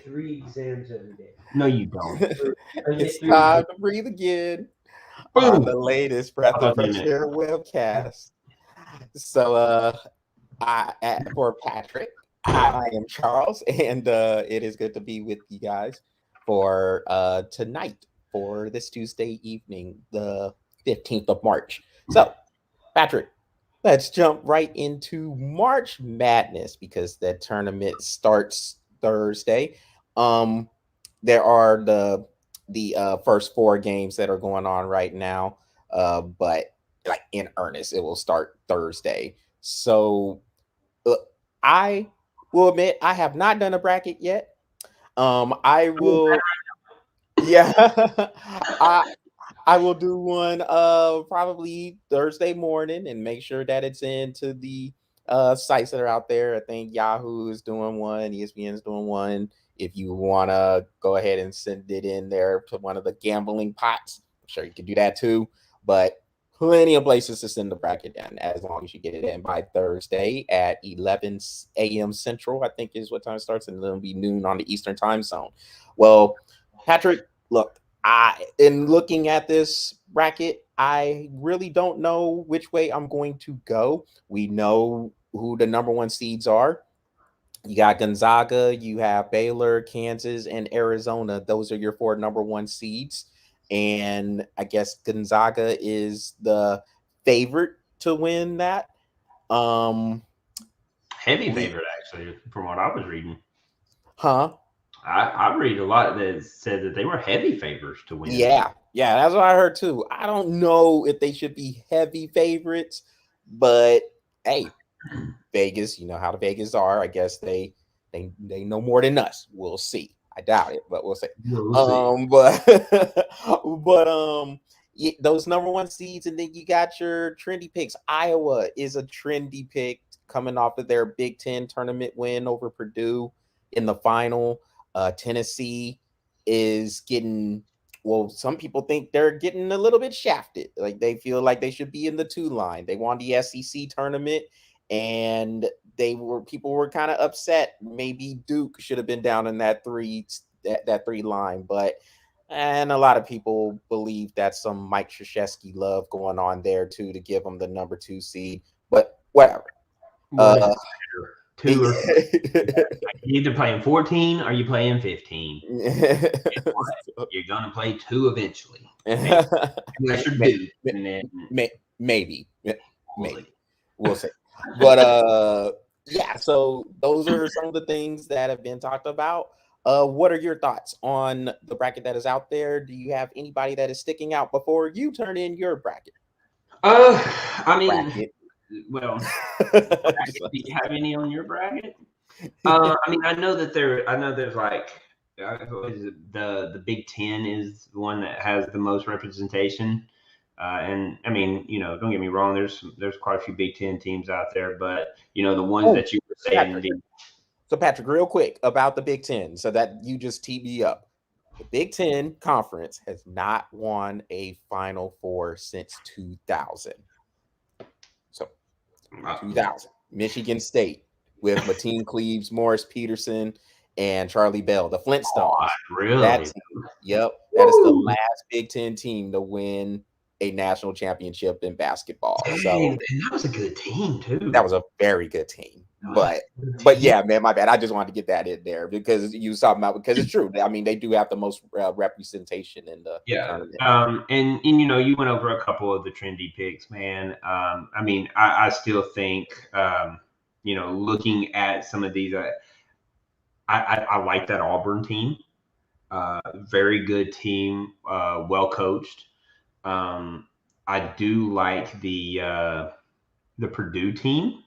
3 exams every day. No, you don't. It's time to breathe again on the latest Breath of Fresh Air webcast. So, for Patrick, I am Charles, and it is good to be with you guys for tonight, for this Tuesday evening, the 15th of March. So, Patrick, let's jump right into March Madness because the tournament starts Thursday. There are the first four games that are going on right now, but like in earnest, it will start Thursday. So I will admit I have not done a bracket yet. I will, yeah, I I will do one probably Thursday morning and make sure that it's into the sites that are out there. I think Yahoo is doing one, ESPN is doing one. If you want to go ahead and send it in there to one of the gambling pots, I'm sure you can do that too. But plenty of places to send the bracket in as long as you get it in by Thursday at 11 a.m. Central, I think is what time it starts, and it'll be noon on the Eastern time zone. Well, Patrick, look, in looking at this bracket, I really don't know which way I'm going to go. We know who the number one seeds are. You got Gonzaga, you have Baylor, Kansas, and Arizona. Those are your four number one seeds. And I guess Gonzaga is the favorite to win that. Heavy favorite, actually, from what I was reading. Huh? I read a lot that said that they were heavy favorites to win. Yeah, that's what I heard too. I don't know if they should be heavy favorites, but hey, Vegas, you know how the Vegas are. I guess they know more than us. We'll see. I doubt it, but we'll see. But yeah, those number one seeds, and then you got your trendy picks. Iowa is a trendy pick coming off of their Big Ten tournament win over Purdue in the final. Tennessee is getting, well, some people think they're getting a little bit shafted. Like they feel like they should be in the 2 line. They won the SEC tournament, and people were kind of upset. Maybe Duke should have been down in that 3 line, but and a lot of people believe that's some Mike Krzyzewski love going on there too to give them the number 2 seed. But whatever. Two or you either playing 14 or you playing 15. You're gonna play 2 eventually. Maybe. We'll see. But yeah, so those are some of the things that have been talked about. What are your thoughts on the bracket that is out there? Do you have anybody that is sticking out before you turn in your bracket? I mean, well, do you have any on your bracket? I mean, I know there's like the Big Ten is the one that has the most representation. And I mean, you know, don't get me wrong. There's quite a few Big Ten teams out there, but you know the ones that you were saying. So Patrick, real quick about the Big Ten, so that you just teed me up. The Big Ten Conference has not won a Final Four since 2000. So 2000, Michigan State with Mateen Cleaves, Morris Peterson, and Charlie Bell, the Flintstones. Oh, really? That is the last Big Ten team to win a national championship in basketball. Dang, so and that was a good team too. That was a very good team. But yeah, man, my bad. I just wanted to get that in there because you was talking about, because it's true. I mean, they do have the most representation in the tournament. And you know, you went over a couple of the trendy picks, man. I mean, I still think you know, looking at some of these, I like that Auburn team. Very good team, well coached. I do like the Purdue team.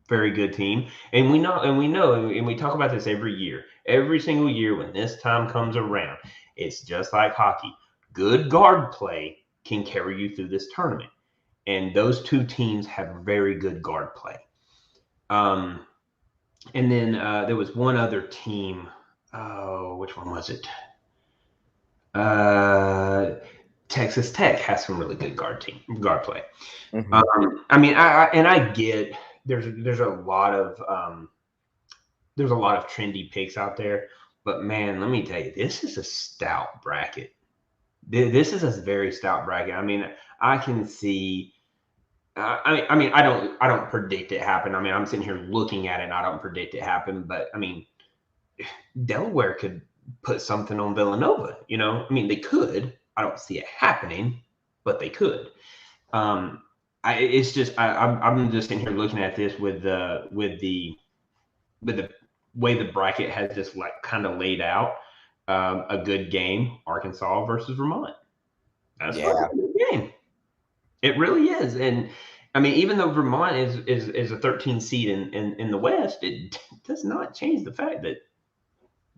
Very good team. And we know, and we talk about this every year. Every single year when this time comes around, it's just like hockey. Good guard play can carry you through this tournament. And those 2 teams have very good guard play. And then there was one other team. Oh, which one was it? Texas Tech has some really good guard play. Mm-hmm. I mean, I get there's a lot of trendy picks out there. But man, let me tell you, this is a stout bracket. This is a very stout bracket. I mean, I can see. I don't predict it happen. I mean, I'm sitting here looking at it, and I don't predict it happen. But I mean, Delaware could put something on Villanova. You know, I mean, they could. I don't see it happening, but they could. It's just I'm just sitting here looking at this with the way the bracket has just like kind of laid out. A good game, Arkansas versus Vermont. That's a good game. It really is, and I mean, even though Vermont is a 13 seed in the West, it does not change the fact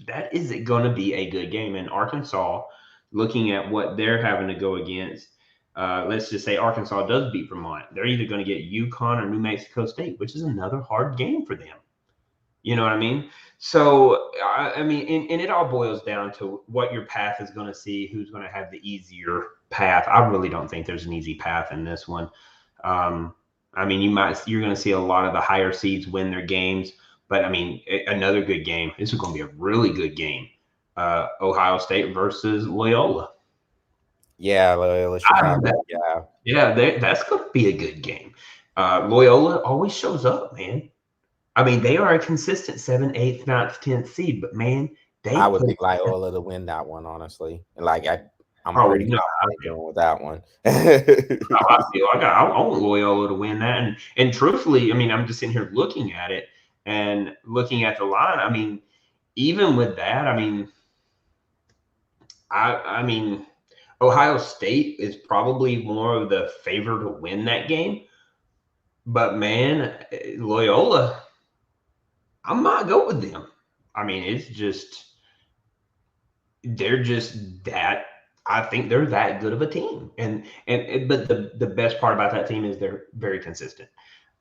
that is going to be a good game. And Arkansas, looking at what they're having to go against, let's just say Arkansas does beat Vermont. They're either going to get UConn or New Mexico State, which is another hard game for them. You know what I mean? So, I mean, and it all boils down to what your path is going to see, who's going to have the easier path. I really don't think there's an easy path in this one. I mean, you're going to see a lot of the higher seeds win their games, but I mean, another good game. This is going to be a really good game. Ohio State versus Loyola. Yeah, Loyola Chicago. That's going to be a good game. Loyola always shows up, man. I mean, they are a consistent 7th, 8th, 9th, 10th seed, but man, I would pick Loyola to win that one, honestly. Like I'm pretty confident with that one. I want Loyola to win that, and truthfully, I mean, I'm just sitting here looking at it and looking at the line. I mean, even with that, I mean, I mean, Ohio State is probably more of the favor to win that game, but man, Loyola, I might go with them. I mean, they're just that. I think they're that good of a team, but the best part about that team is they're very consistent,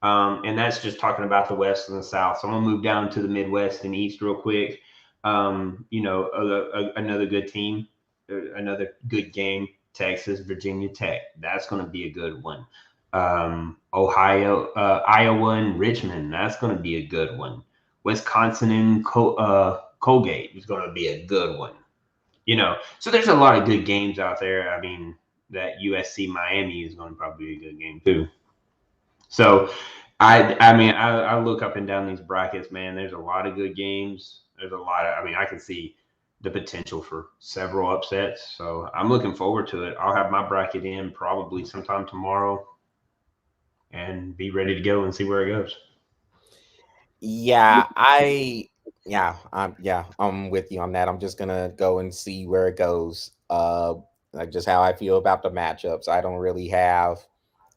and that's just talking about the West and the South. So I'm gonna move down to the Midwest and East real quick. You know, another good team, another good game. Texas, Virginia Tech. That's going to be a good one. Ohio, Iowa, and Richmond. That's going to be a good one. Wisconsin and Colgate is going to be a good one. You know, so there's a lot of good games out there. I mean, that USC Miami is going to probably be a good game too. So, I mean, I look up and down these brackets, man. There's a lot of good games. There's a lot of. I mean, I can see the potential for several upsets. So I'm looking forward to it. I'll have my bracket in probably sometime tomorrow and be ready to go and see where it goes. Yeah, I'm with you on that. I'm just gonna go and see where it goes. Like just how I feel about the matchups. I don't really have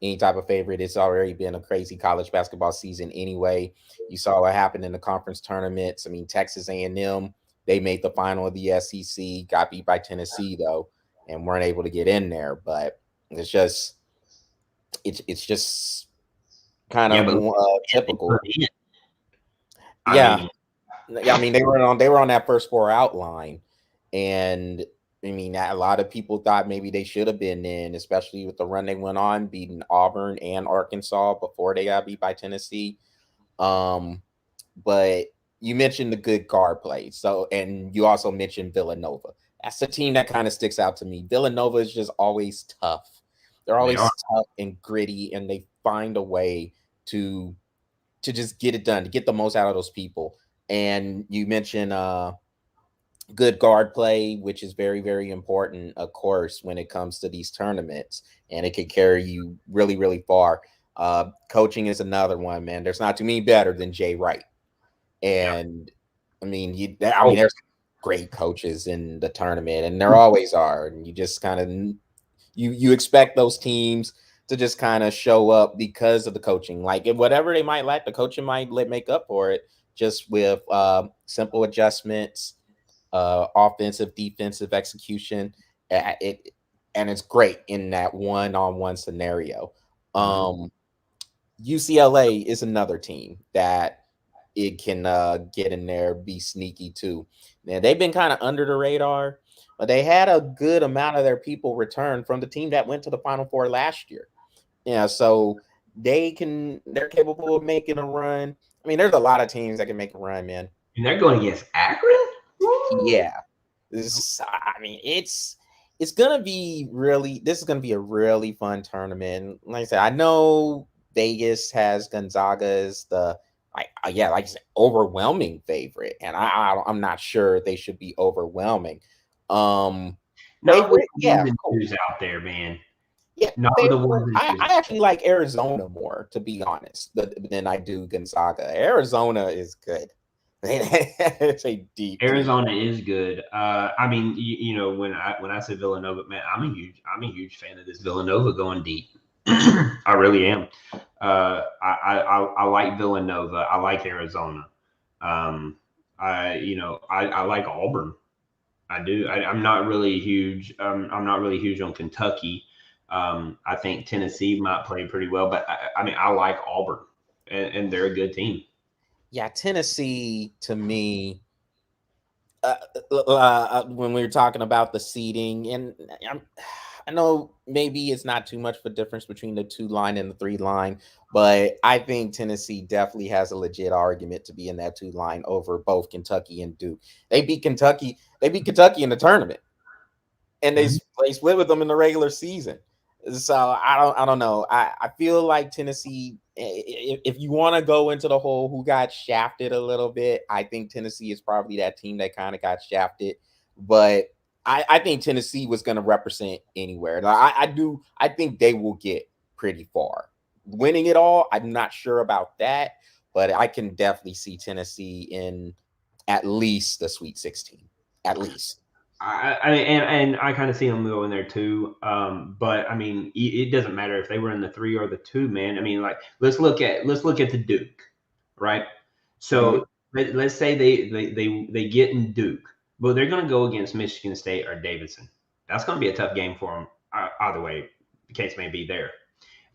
any type of favorite. It's already been a crazy college basketball season anyway. You saw what happened in the conference tournaments. I mean, Texas A&M, they made the final of the SEC, got beat by Tennessee though, and weren't able to get in there. But it's just kind of typical. I mean, they were on that first four outline, and I mean, a lot of people thought maybe they should have been in, especially with the run they went on, beating Auburn and Arkansas before they got beat by Tennessee. But you mentioned the good guard play, and you also mentioned Villanova. That's the team that kind of sticks out to me. Villanova is just always tough. They're always tough and gritty, and they find a way to just get it done, to get the most out of those people. And you mentioned good guard play, which is very, very important, of course, when it comes to these tournaments, and it can carry you really, really far. Coaching is another one, man. There's not too many better than Jay Wright. And I mean, there's great coaches in the tournament, and there always are. And you just kind of you expect those teams to just kind of show up because of the coaching. Like whatever they might lack, the coaching might make up for it just with simple adjustments, offensive, defensive execution. It's great in that one-on-one scenario. UCLA is another team that it can get in there, be sneaky too. Now, they've been kind of under the radar, but they had a good amount of their people return from the team that went to the Final Four last year. Yeah, so they're capable of making a run. I mean, there's a lot of teams that can make a run, man. And they're going against Akron? Yeah. I mean, it's gonna be really. This is gonna be a really fun tournament. Like I said, I know Vegas has Gonzaga as the like you said, overwhelming favorite, and I'm not sure they should be overwhelming. Not with Favorite, the yeah, ones and cool. twos out there, man. Yeah, Not with the ones favorite. and twos. I actually like Arizona more, to be honest, than I do Gonzaga. Arizona is good. It's a deep team. Arizona is good. I mean, when I say Villanova, man, I'm a huge fan of this Villanova going deep. I really am. I like Villanova. I like Arizona. I like Auburn. I do. I'm not really huge. I'm not really huge on Kentucky. I think Tennessee might play pretty well, but I mean, I like Auburn, and they're a good team. Yeah, Tennessee to me. When we were talking about the seeding, and I know maybe it's not too much of a difference between the 2 line and the 3 line, but I think Tennessee definitely has a legit argument to be in that 2 line over both Kentucky and Duke. They beat Kentucky. They beat Kentucky in the tournament, and they split with them in the regular season. So I don't know. I feel like Tennessee. If you want to go into the whole who got shafted a little bit, I think Tennessee is probably that team that kind of got shafted. But I think Tennessee was going to represent anywhere. I think they will get pretty far. Winning it all, I'm not sure about that, but I can definitely see Tennessee in at least the Sweet 16. At least. And I kind of see them going there too. But I mean, it doesn't matter if they were in the 3 or the 2, man. I mean, like let's look at the Duke, right? So let's say they get in Duke, but they're going to go against Michigan State or Davidson. That's going to be a tough game for them. Either way, the case may be there.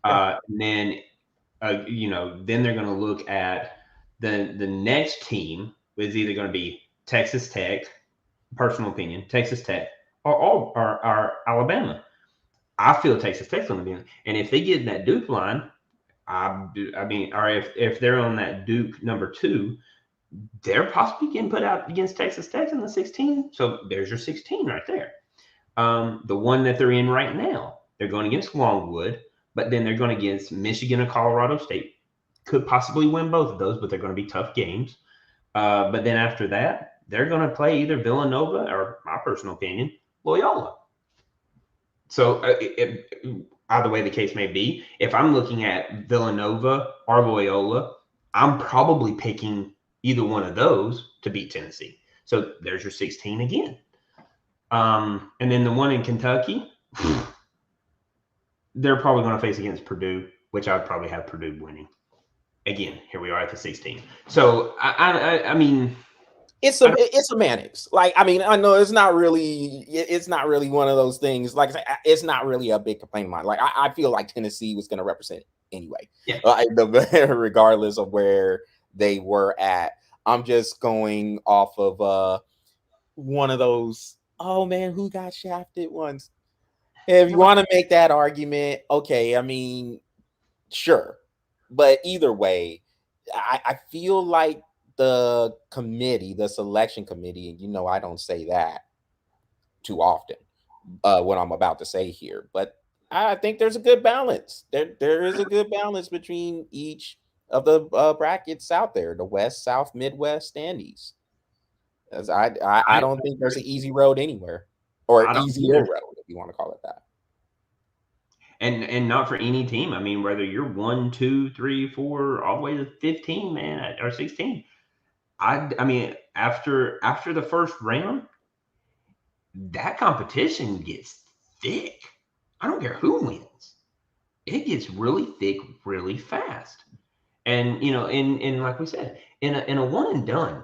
And then then they're going to look at the next team is either going to be Texas Tech, personal opinion, Texas Tech, or Alabama. I feel Texas Tech's going to be in. And if they get in that Duke line, I mean, or if they're on that Duke number 2, they're possibly getting put out against Texas Tech in the 16. So there's your 16 right there. The one that they're in right now, they're going against Longwood, but then they're going against Michigan and Colorado State. Could possibly win both of those, but they're going to be tough games. But then after that, they're going to play either Villanova or, my personal opinion, Loyola. So either way the case may be, if I'm looking at Villanova or Loyola, I'm probably picking either one of those to beat Tennessee. So there's your 16 again. And then the one in Kentucky, they're probably going to face against Purdue, which I would probably have Purdue winning. Again, here we are at the 16. So I mean, it's semantics. Like, I mean, I know it's not really one of those things. Like, it's not really a big complaint of mine. Like, I feel like Tennessee was going to represent anyway, regardless of where they were at. I'm just going off of one of those. Oh man, who got shafted once? If you want to make that argument, okay. I mean, sure, but either way, I feel like the committee, the selection committee, and I don't say that too often, what I'm about to say here, but I think there's a good balance. There is a good balance between each of the brackets out there: the West, South, Midwest, standings. As I don't think there's an easy road anywhere, or easier road, if you want to call it that. And not for any team. I mean, whether you're 1, 2, 3, 4, all the way to 15, man, or 16. I mean, after the first round, that competition gets thick. I don't care who wins. It gets really thick really fast. And in like we said, in a one and done,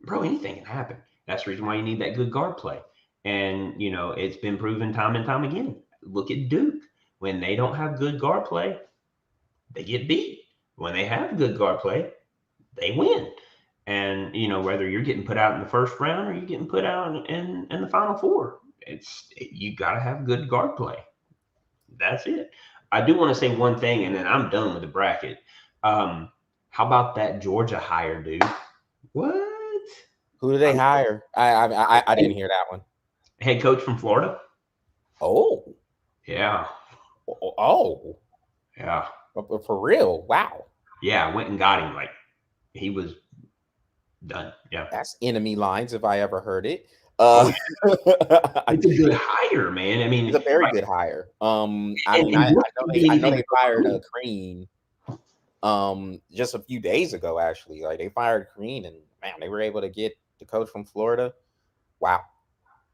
bro, anything can happen. That's the reason why you need that good guard play. And it's been proven time and time again. Look at Duke. When they don't have good guard play, they get beat. When they have good guard play, they win. And whether you're getting put out in the first round or you're getting put out in the Final Four, you got to have good guard play. That's it. I do want to say one thing, and then I'm done with the bracket. How about that Georgia hire, dude? What? Who did they hire? I didn't hear that one. Head coach from Florida. Oh. Yeah. Oh. Yeah. For real? Wow. Yeah, I went and got him. Like, he was done. Yeah. That's enemy lines if I ever heard it. Yeah. It's a good hire, man. I mean, it's a very good hire. I know they fired Crean just a few days ago, actually. Like, they fired Crean, and man, they were able to get the coach from Florida. Wow.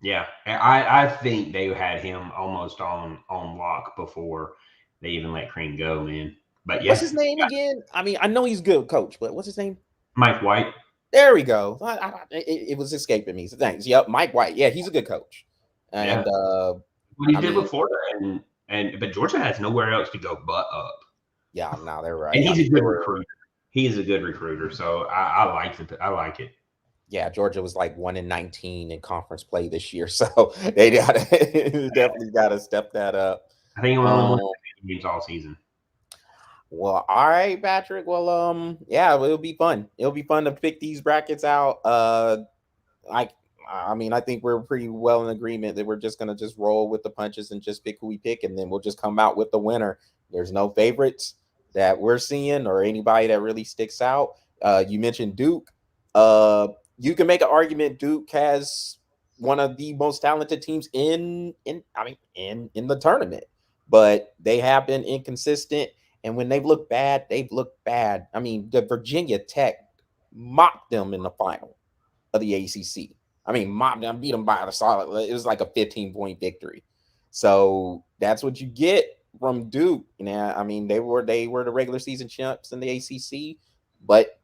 Yeah, I think they had him almost on lock before they even let Crean go, man. But yeah, what's his name again? I mean, I know he's a good coach, but what's his name? Mike White. There we go. It was escaping me. So thanks. Yep, Mike White. Yeah, he's a good coach. And what he did with Florida, but Georgia has nowhere else to go but up. Yeah, no, they're right. And he's a good recruiter. He is a good recruiter, so I like it. I like it. Yeah, Georgia was like 1-19 in conference play this year, so they definitely got to step that up. I think we only won games all season. Well, all right, Patrick. Well, yeah, it'll be fun. It'll be fun to pick these brackets out. I mean, I think we're pretty well in agreement that we're just gonna just roll with the punches and just pick who we pick, and then we'll just come out with the winner. There's no favorites that we're seeing or anybody that really sticks out. You mentioned Duke. You can make an argument Duke has one of the most talented teams in the tournament, but they have been inconsistent. And when they've looked bad, they've looked bad. I mean, the Virginia Tech mopped them in the final of the ACC. I mean, mopped them, beat them by a solid. It was like a 15-point victory. So that's what you get from Duke. I mean, they were the regular season champs in the ACC, but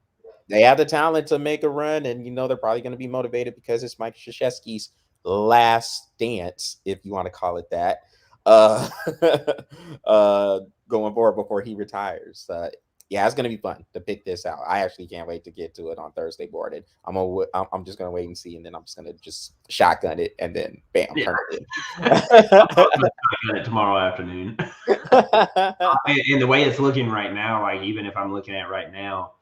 they have the talent to make a run, and they're probably going to be motivated because it's Mike Krzyzewski's last dance, if you want to call it that, going forward before he retires. Yeah, it's going to be fun to pick this out. I actually can't wait to get to it on Thursday morning. I'm just going to wait and see, and then I'm just going to just shotgun it, and then bam, turn it in. Tomorrow afternoon. And the way it's looking right now, like even if I'm looking at right now,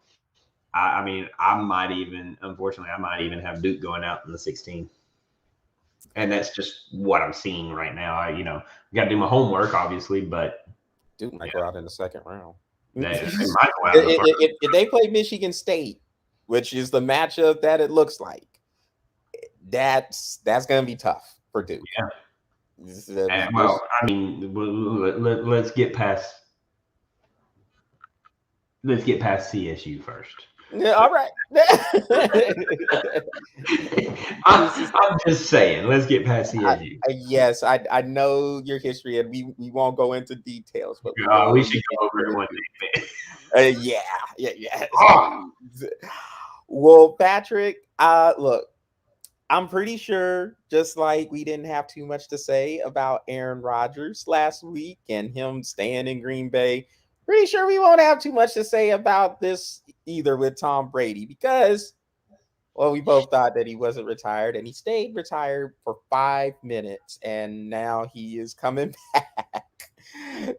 I mean, unfortunately, I might even have Duke going out in the 16. And that's just what I'm seeing right now. I got to do my homework, obviously, but Duke might go out in the second round. They might go out in the first. If they play Michigan State, which is the matchup that it looks like, that's going to be tough for Duke. Yeah. Well, I mean, let's get past CSU first. Yeah, all right. I'm just saying, let's get past CSU. Yes, I know your history, and we won't go into details, but we should go over it one day. Yeah. Oh. Well, Patrick, look, I'm pretty sure, just like we didn't have too much to say about Aaron Rodgers last week and him staying in Green Bay, pretty sure we won't have too much to say about this either with Tom Brady, because, well, we both thought that he wasn't retired, and he stayed retired for 5 minutes, and now he is coming back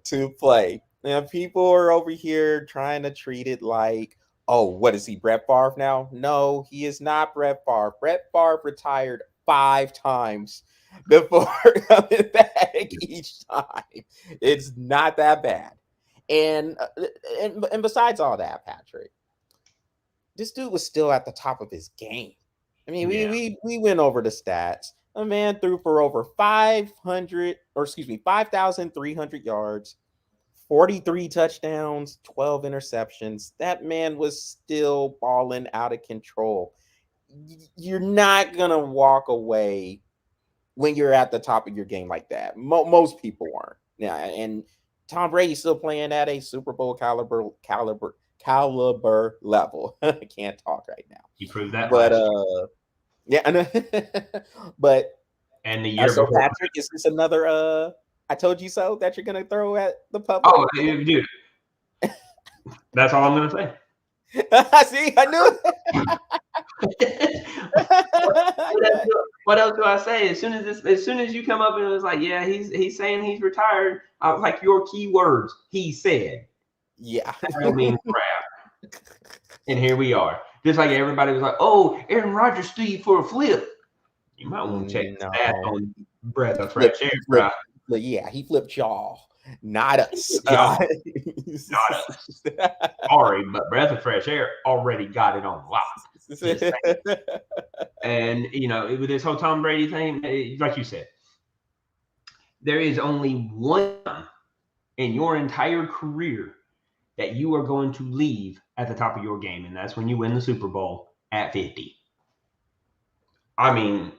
to play. Now, people are over here trying to treat it like, oh, what is he, Brett Favre now? No, he is not Brett Favre. Brett Favre retired 5 times before coming back each time. It's not that bad. And besides all that, Patrick, this dude was still at the top of his game. I mean, we went over the stats. A man threw for over 5,300 yards, 43 touchdowns, 12 interceptions. That man was still balling out of control. You're not going to walk away when you're at the top of your game like that. Most people aren't. Yeah, and Tom Brady's still playing at a Super Bowl caliber level. I can't talk right now. He proved that. But but and the year so before, Patrick, is this another I told you so that you're gonna throw at the public? Oh, dude. That's all I'm gonna say. See, I knew it. What else do I say? As soon as you come up and it was like, yeah, he's saying he's retired, I was like, your key words, he said. Yeah. I mean, crap. And here we are. Just like everybody was like, "Oh, Aaron Rodgers threw you for a flip." You might want to check the stat on breath of fresh air, bro. Yeah, he flipped y'all, not us. Y'all, not us. Sorry, but breath of fresh air already got it on lock. And with this whole Tom Brady thing, like you said, there is only one time in your entire career that you are going to leave at the top of your game, and that's when you win the Super Bowl at 50. I mean,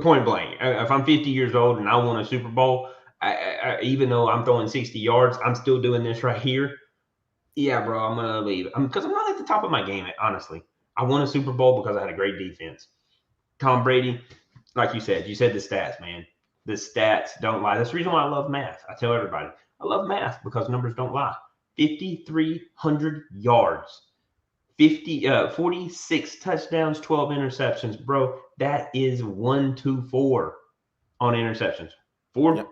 point blank, if I'm 50 years old and I won a Super Bowl, even though I'm throwing 60 yards, I'm still doing this right here. Yeah, bro, I'm going to leave. Because I'm not at the top of my game, honestly. I won a Super Bowl because I had a great defense. Tom Brady, like you said the stats, man. The stats don't lie. That's the reason why I love math. I tell everybody, I love math because numbers don't lie. 5,300 yards. 46 touchdowns, 12 interceptions, bro. That is 1-2-4 on interceptions. Four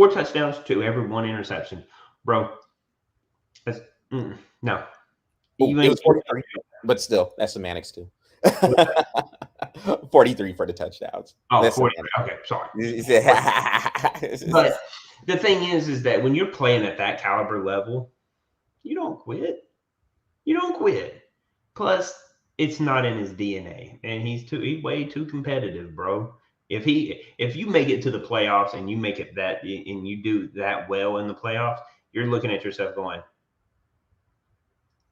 touchdowns to every one interception, bro. That's no. It was 43, but still, that's semantics too. 43 for the touchdowns. Oh, 43. Okay, sorry. But the thing is that when you're playing at that caliber level, you don't quit. You don't quit. Plus, it's not in his DNA, and he's way too competitive, bro. If you make it to the playoffs and you make it that, and you do that well in the playoffs, you're looking at yourself going,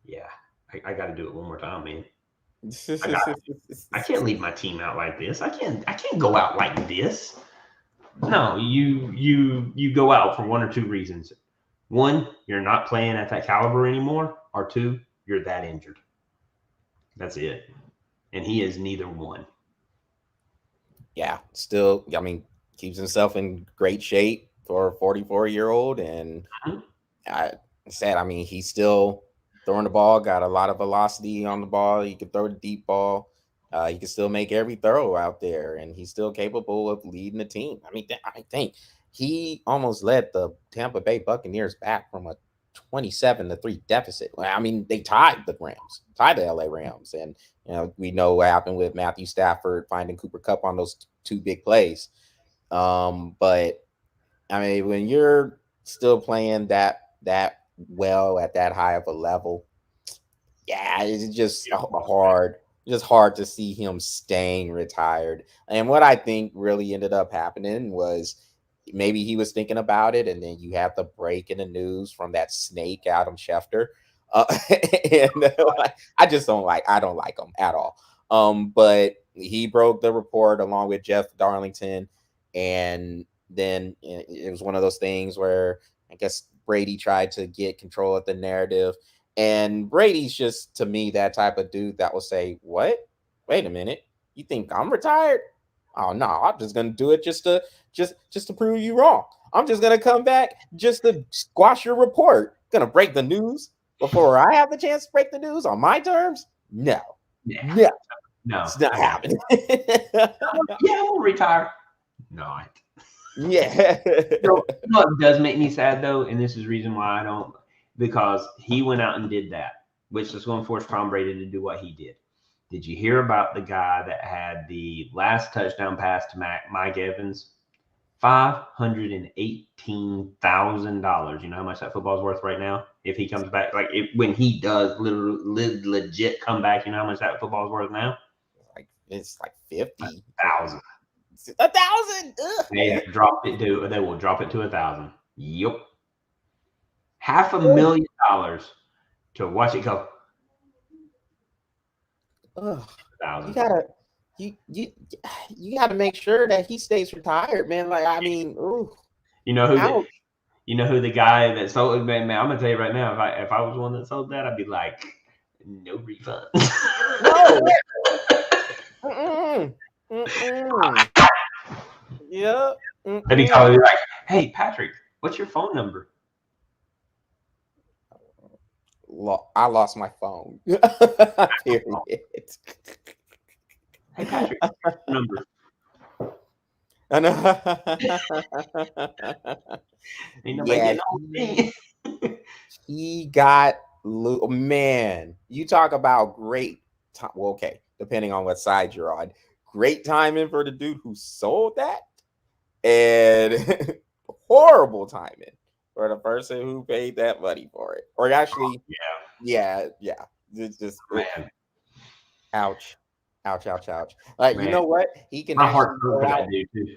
"Yeah, I got to do it one more time, man. I can't leave my team out like this. I can't go out like this." No, you go out for one or two reasons. One, you're not playing at that caliber anymore, or two, you're that injured. That's it. And he is neither one. Yeah, still, I mean, keeps himself in great shape for a 44-year-old. And I mean, he's still throwing the ball, got a lot of velocity on the ball. He can throw the deep ball. He can still make every throw out there, and he's still capable of leading the team. I mean, I think he almost led the Tampa Bay Buccaneers back from a 27-3 deficit. I mean, they tied the LA Rams, and we know what happened with Matthew Stafford finding Cooper Kupp on those two big plays. But I mean, when you're still playing that well at that high of a level, yeah, it's just hard to see him staying retired. And what I think really ended up happening was maybe he was thinking about it, and then you have the break in the news from that snake, Adam Schefter. And I don't like him at all. But he broke the report along with Jeff Darlington, and then it was one of those things where I guess Brady tried to get control of the narrative. And Brady's just, to me, that type of dude that will say, "What? Wait a minute. You think I'm retired? Oh no, I'm just gonna do it just to prove you wrong. I'm just gonna come back just to squash your report. Gonna break the news before I have the chance to break the news on my terms? No, it's not happening." Yeah, we'll retire. No. Yeah. What does make me sad though, and this is the reason why I don't, because he went out and did that, which is going to force Tom Brady to do what he did. Did you hear about the guy that had the last touchdown pass to Mike Evans? $518,000. You know how much that football's worth right now? If he comes back, when he does legit come back, you know how much that football's worth now? It's like 50,000. 1,000. They will drop it to 1,000. Yep. $500,000 to watch it go. You gotta make sure that he stays retired, man. Like, I mean, ooh. You know who the guy that sold it, man, I'm gonna tell you right now, if I was one that sold that, I'd be like, no refund. No. Yeah. And he called me like, "Hey Patrick, what's your phone number?" I lost my phone. Period. Hey Patrick, number. I know. He got, man, you talk about great time. Well, okay, depending on what side you're on. Great timing for the dude who sold that, and horrible timing for the person who paid that money for it. Or actually, yeah. It's just Man. ouch, ouch, ouch, ouch. Like, you Man. know what? He can My heart actually hurt go for that out. dude too.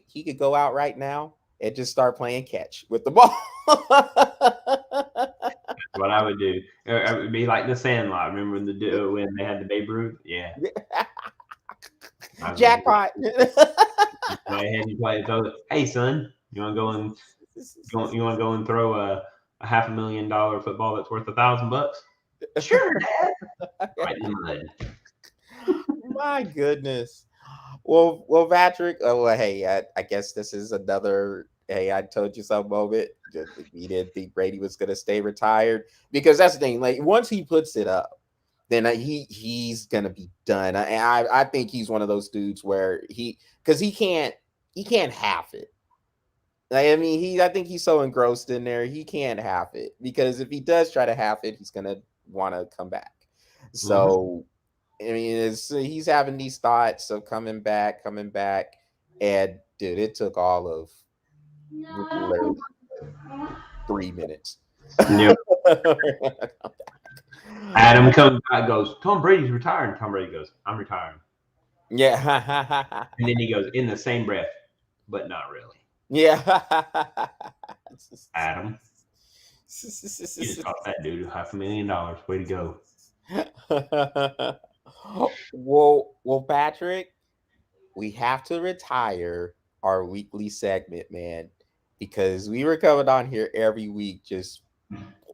He could go out right now and just start playing catch with the ball. What I would do. It would be like the Sandlot. Remember when they had the Babe Ruth? Yeah. Jackpot. Go ahead and play. Hey, son, you want to go and throw a $500,000 football that's worth $1,000? Sure, Dad. Right in the mud. My goodness. Well, Patrick. Oh, well, hey, I guess this is another. Hey, I told you so moment. We didn't think Brady was gonna stay retired because that's the thing. Like once he puts it up, then he's gonna be done. I think he's one of those dudes where because he can't half it. Like, I mean, I think he's so engrossed in there, he can't half it because if he does try to half it, he's gonna want to come back. So, I mean, he's having these thoughts of coming back, and dude, it took all of literally 3 minutes. Yep. Adam comes back, goes, Tom Brady's retiring. Tom Brady goes, I'm retiring. Yeah. And then he goes, in the same breath, but not really. Yeah. Adam, you just cost that dude $500,000. Way to go. Well, Patrick, we have to retire our weekly segment, man, because we were coming on here every week just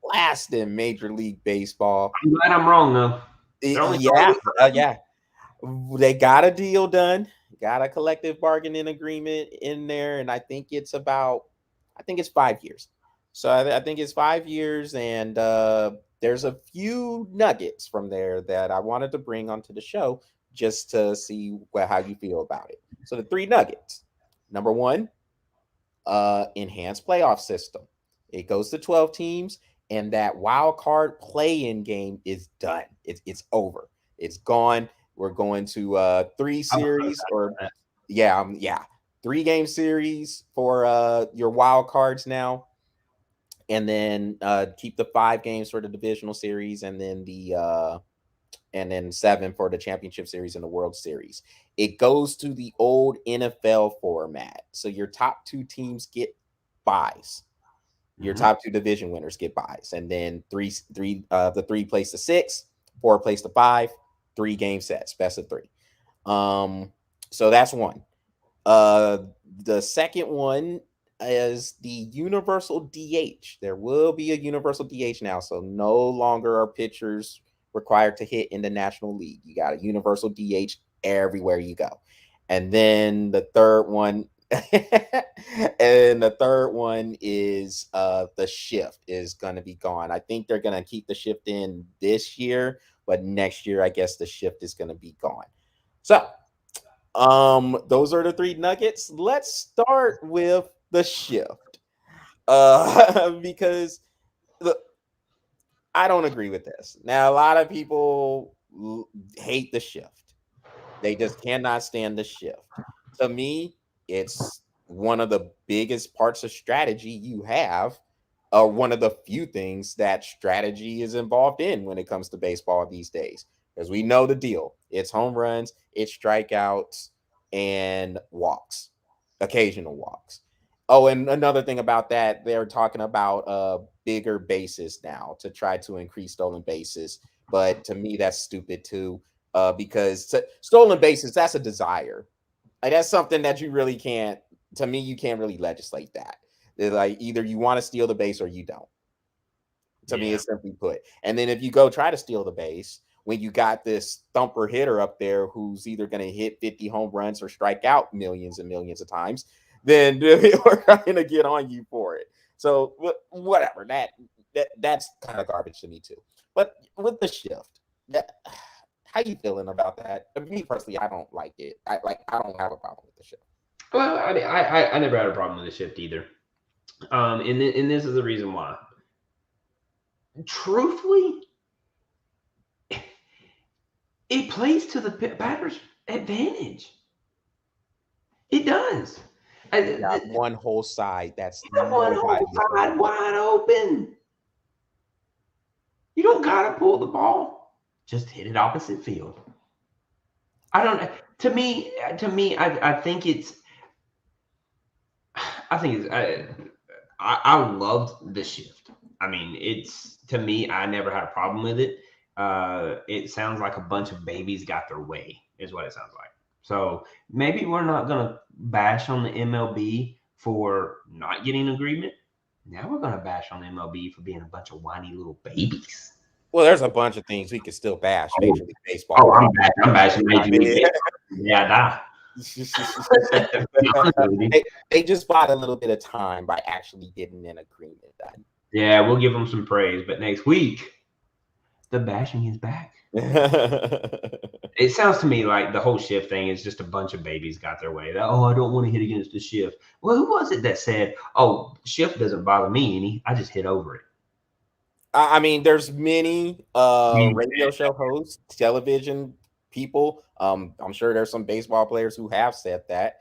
blasting Major League Baseball. I'm glad I'm wrong, though. Yeah. They got a deal done, got a collective bargaining agreement in there, and I think it's 5 years. So I think it's 5 years, and there's a few nuggets from there that I wanted to bring onto the show just to see how you feel about it. So the 3 nuggets. Number 1, enhanced playoff system. It goes to 12 teams, and that wild card play-in game is done. It's over. It's gone. We're going to 3 series or 3-game series for your wild cards now, and then keep the 5 games for the divisional series, and then and then 7 for the championship series and the World Series. It goes to the old NFL format, so your top 2 teams get buys. Your top 2 division winners get buys, and then the 3 plays to 6, 4 plays to 5, 3 game sets, best of 3. So that's one. The second one is the universal DH. There will be a universal DH now, so no longer are pitchers required to hit in the National League. You got a universal DH everywhere you go. And then the third one is the shift is going to be gone. I think they're going to keep the shift in this year, but next year I guess the shift is going to be gone. So those are the 3 nuggets. Let's start with the shift. Because look, I don't agree with this. Now, a lot of people hate the shift. They just cannot stand the shift. To me, it's one of the biggest parts of strategy you have, one of the few things that strategy is involved in when it comes to baseball these days. Because we know the deal. It's home runs, it's strikeouts, and walks, occasional walks. Oh, and another thing about that, they're talking about bigger bases now to try to increase stolen bases. But to me, that's stupid too, because stolen bases, that's a desire. Like, that's something that you really can't, to me, you can't really legislate that. They're like, either you want to steal the base or you don't. To me, it's simply put. And then if you go try to steal the base, when you got this thumper hitter up there who's either going to hit 50 home runs or strike out millions and millions of times, then we're going to get on you for it. So whatever, that's kind of garbage to me too. But with the shift, how you feeling about that? Me personally, I don't like it. I don't have a problem with the shift. Well, I never had a problem with the shift either. And this is the reason why. Truthfully, it plays to the batter's advantage. It does. You got one whole side that's one whole side wide open. You don't gotta pull the ball. Just hit it opposite field. I don't. To me, I think it's. I loved the shift. I mean, it's to me. I never had a problem with it. It sounds like a bunch of babies got their way, is what it sounds like. So maybe we're not gonna bash on the MLB for not getting agreement. Now we're gonna bash on the MLB for being a bunch of whiny little babies. Well, there's a bunch of things we could still bash Major League Baseball. Oh, I'm bashing Major League Baseball. Yeah, they just bought a little bit of time by actually getting an agreement done. Yeah, we'll give them some praise, but next week the bashing is back. It sounds to me like the whole shift thing is just a bunch of babies got their way. Oh, I don't want to hit against the shift. Well, who was it that said, "Oh, shift doesn't bother me any. I just hit over it." I mean, there's many radio show hosts, television people. I'm sure there's some baseball players who have said that.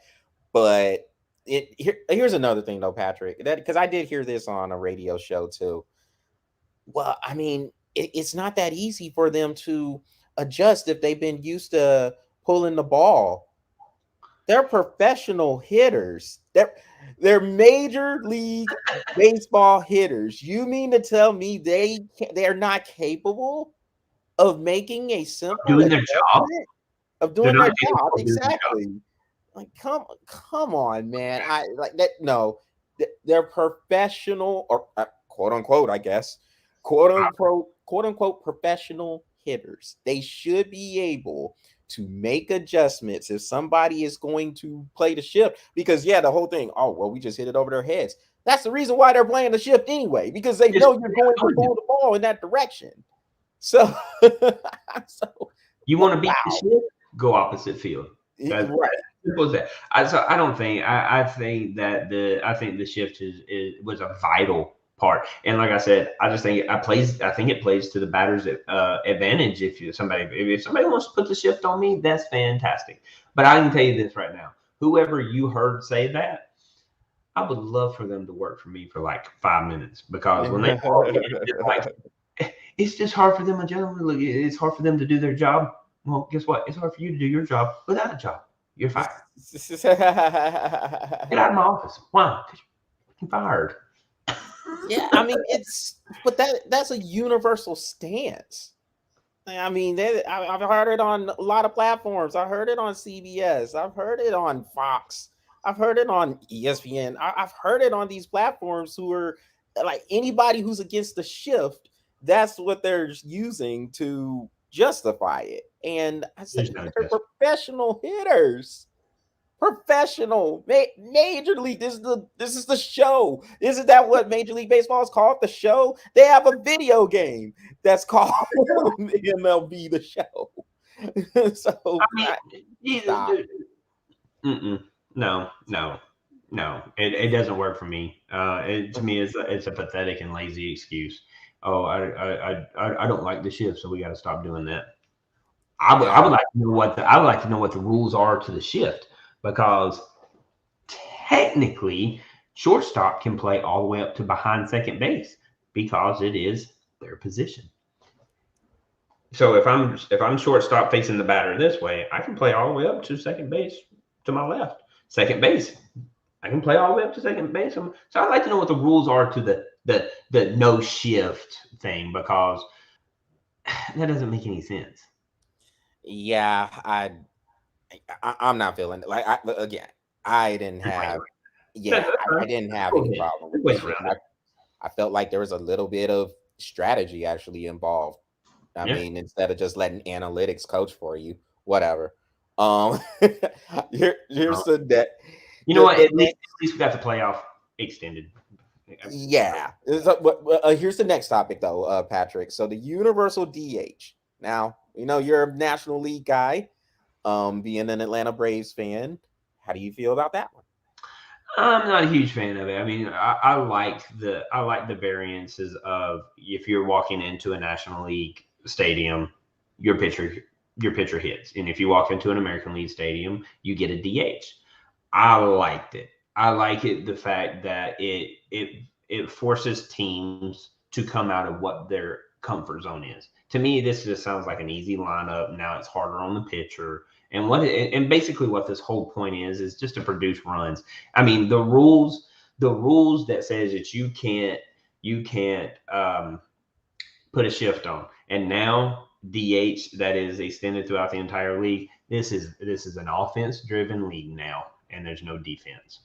But here's another thing, though, Patrick, because I did hear this on a radio show, too. Well, I mean, it's not that easy for them to adjust if they've been used to pulling the ball. They're professional hitters. They're Major League Baseball hitters. You mean to tell me they're not capable of making a simple doing their job? Of doing their job, exactly. Like, come on, man. I like that. No, they're professional, or quote unquote, I guess, quote unquote professional hitters. They should be able to make adjustments if somebody is going to play the shift, because the whole thing, oh well, we just hit it over their heads. That's the reason why they're playing the shift anyway, because they know you're going to pull the ball in that direction. So you want to beat the shift, go opposite field. That's right. Simple as that. I don't think I think that the shift was a vital part. And like I said, I just think it plays to the batter's advantage. If somebody wants to put the shift on me, that's fantastic. But I can tell you this right now: whoever you heard say that, I would love for them to work for me for like 5 minutes, because when they it's just hard for them. It's hard for them to do their job. Well, guess what? It's hard for you to do your job without a job. You're fired. Get out of my office. Why? Because you're fired. Yeah, I mean, that's a universal stance. I mean, I've heard it on a lot of platforms. I heard it on CBS. I've heard it on Fox. I've heard it on ESPN. I've heard it on these platforms who are like, anybody who's against the shift, that's what they're using to justify it. And I said, they're professional hitters. Professional, Major League. This is the show. Isn't that what Major League Baseball is called? The show. They have a video game that's called MLB The Show. So No. It doesn't work for me. To me, it's a pathetic and lazy excuse. Oh, I don't like the shift, so we got to stop doing that. I would like to know what the rules are to the shift, because technically shortstop can play all the way up to behind second base because it is their position. So if I'm shortstop facing the batter this way, I can play all the way up to second base to my left. Second base, I can play all the way up to second base. So I'd like to know what the rules are to the no shift thing, because that doesn't make any sense. Yeah, I'm not feeling it. Like, I didn't have any problem with it. I felt like there was a little bit of strategy actually involved. I mean, instead of just letting analytics coach for you, whatever. Here's the net. You know what? At least we got the playoff extended. Yeah. Here's the next topic, though, Patrick. So the universal DH. Now, you're a National League guy, being an Atlanta Braves fan. How do you feel about that one? I'm not a huge fan of it. I mean, I like the variances of, if you're walking into a National League stadium, your pitcher your pitcher hits. And if you walk into an American League stadium, you get a DH. I liked it. I like it the fact that it forces teams to come out of what their comfort zone is. To me, this just sounds like an easy lineup. Now it's harder on the pitcher. And basically what this whole point is just to produce runs. I mean, the rules that says that you can't put a shift on. And now DH that is extended throughout the entire league. This is an offense driven league now, and there's no defense.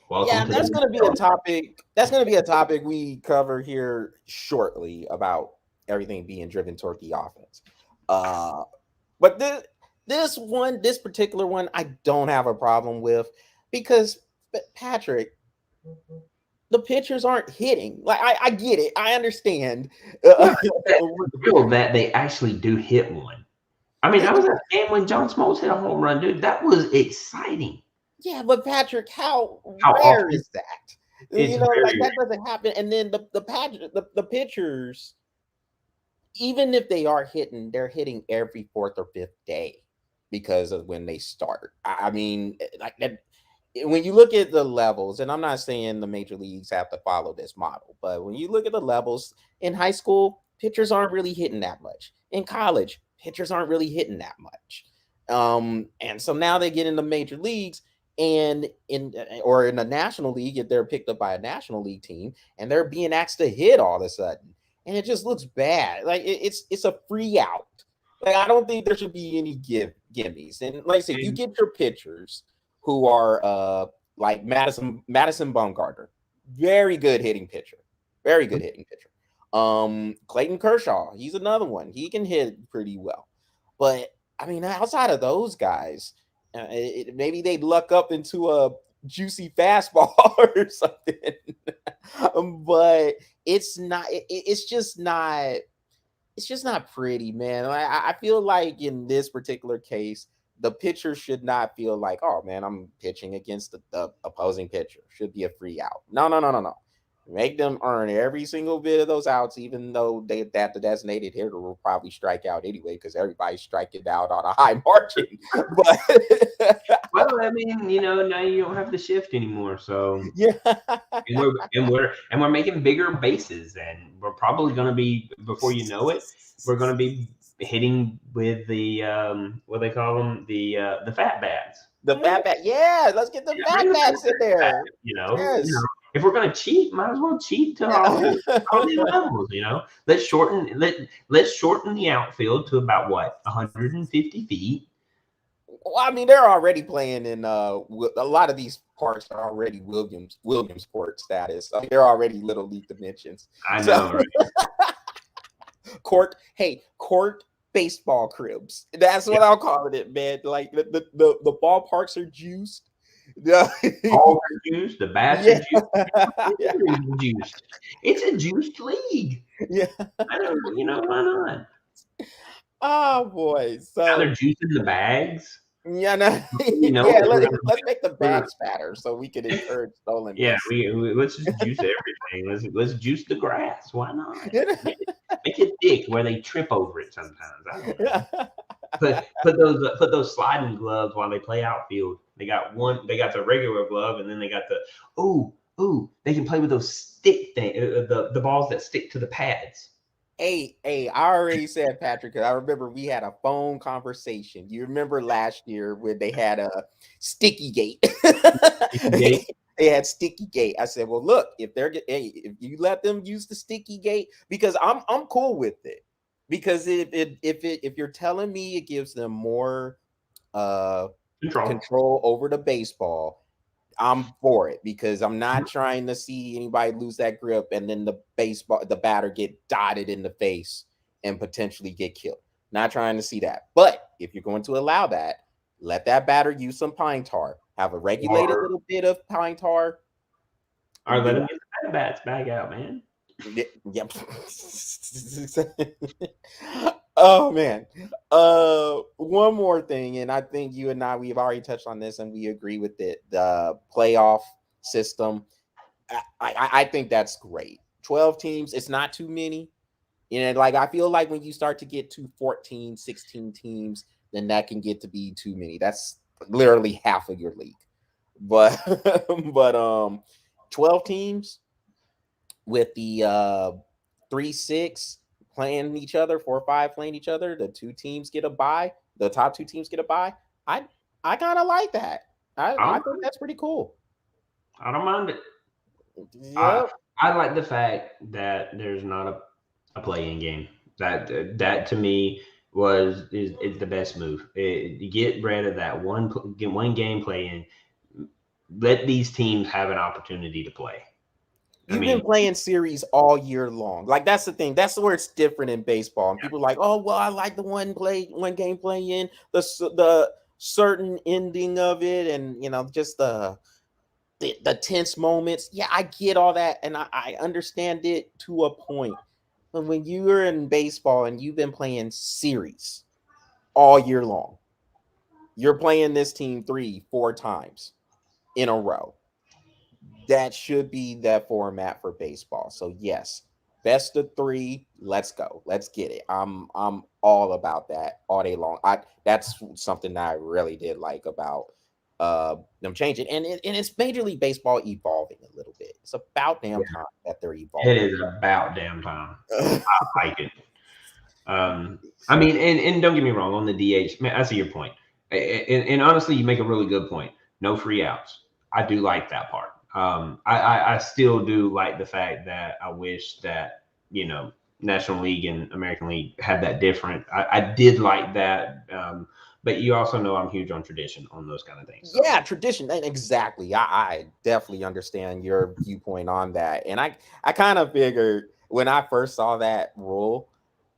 Welcome that's going to be a topic. That's going to be a topic we cover here shortly about everything being driven toward the offense. But this particular one, I don't have a problem with because Patrick, the pitchers aren't hitting. Like I get it, I understand. That they actually do hit one. I mean, that was a game when John Smoltz hit a home run, dude. That was exciting. Yeah, but Patrick, how rare is that? Like that doesn't happen. And then the pitchers, even if they are hitting, they're hitting every fourth or fifth day because of when they start. I mean, like that. When you look at the levels, and I'm not saying the major leagues have to follow this model, but when you look at the levels in high school, pitchers aren't really hitting that much. In college, pitchers aren't really hitting that much. And so now they get in the major leagues and in the National League, if they're picked up by a National League team and they're being asked to hit all of a sudden, and it just looks bad. Like it's a free out. Like I don't think there should be any gimmies. And like I said, you get your pitchers who are like Madison Bumgarner, very good hitting pitcher. Clayton Kershaw, he's another one. He can hit pretty well. But I mean, outside of those guys, maybe they'd luck up into a juicy fastball or something. But it's not. It's just not pretty, man. I feel like in this particular case, the pitcher should not feel like, oh man, I'm pitching against the opposing pitcher. Should be a free out. No. Make them earn every single bit of those outs, even though the designated hitter will probably strike out anyway, because everybody's striking out on a high margin. But well, I mean, now you don't have the shift anymore, so yeah. and we're making bigger bases, and we're probably going to be, before you know it, we're going to be hitting with the what they call them, the fat bats. The fat bat, yeah. Let's get the fat bats in there. Yes. If we're gonna cheat, might as well cheat to all these levels. Let's shorten the outfield to about 150 feet. Well, I mean, they're already playing in a lot of these parks are already Williamsport status. So they're already little league dimensions. I know, right? Court baseball cribs. That's what I'll call it, man. Like the ballparks are juiced. Balls are juiced. The bats are juiced. It's a juiced league. Yeah. I don't. Why not? Oh boy. So now they're juicing the bags. Yeah, no. Let's make the bags fatter so we can encourage stolen. Yeah, let's just juice everything. Let's juice the grass. Why not? Make it thick where they trip over it sometimes. I don't know. Put those sliding gloves while they play outfield. They got the regular glove, and then they got the they can play with those stick thing, the balls that stick to the pads. Hey, I already said, Patrick, I remember we had a phone conversation. You remember last year when they had a sticky gate? They had sticky gate. I said, well, look, if you let them use the sticky gate, because I'm cool with it. Because if you're telling me it gives them more control over the baseball, I'm for it, because I'm not trying to see anybody lose that grip and then the batter get dotted in the face and potentially get killed. Not trying to see that. But if you're going to allow that, let that batter use some pine tar. Have a regulated little bit of pine tar. Or let them get the bats back out, man. Yep. Oh man. One more thing, and I think you and we've already touched on this and we agree with it. The playoff system. I think that's great. 12 teams, it's not too many, Like I feel like when you start to get to 14, 16 teams, then that can get to be too many. That's literally half of your league. But 12 teams with the 3-6 playing each other, 4-5 playing each other, the two teams get a bye, the top two teams get a bye. I kind of like that. I think that's pretty cool. I don't mind it. Yep. I like the fact that there's not a play-in game. That to me is the best move. You get rid of that one game play-in. Let these teams have an opportunity to play. You've been playing series all year long. Like that's the thing. That's where it's different in baseball. And people are like, oh well, I like the one game play in the certain ending of it, and just the tense moments. Yeah, I get all that, and I understand it to a point. But when you're in baseball and you've been playing series all year long, you're playing this team 3-4 times in a row. That should be that format for baseball. So yes, best of 3. Let's go. Let's get it. I'm all about that all day long. That's something that I really did like about them changing, and it's Major League Baseball evolving a little bit. It's about damn time that they're evolving. It is about damn time. I like it. I mean, and don't get me wrong on the DH. Man, I see your point, and honestly, you make a really good point. No free outs. I do like that part. I still do like the fact that I wish that National League and American League had that different. I did like that, but you also know I'm huge on tradition on those kind of things. So. Yeah, tradition, exactly. I definitely understand your viewpoint on that, and I kind of figured when I first saw that rule,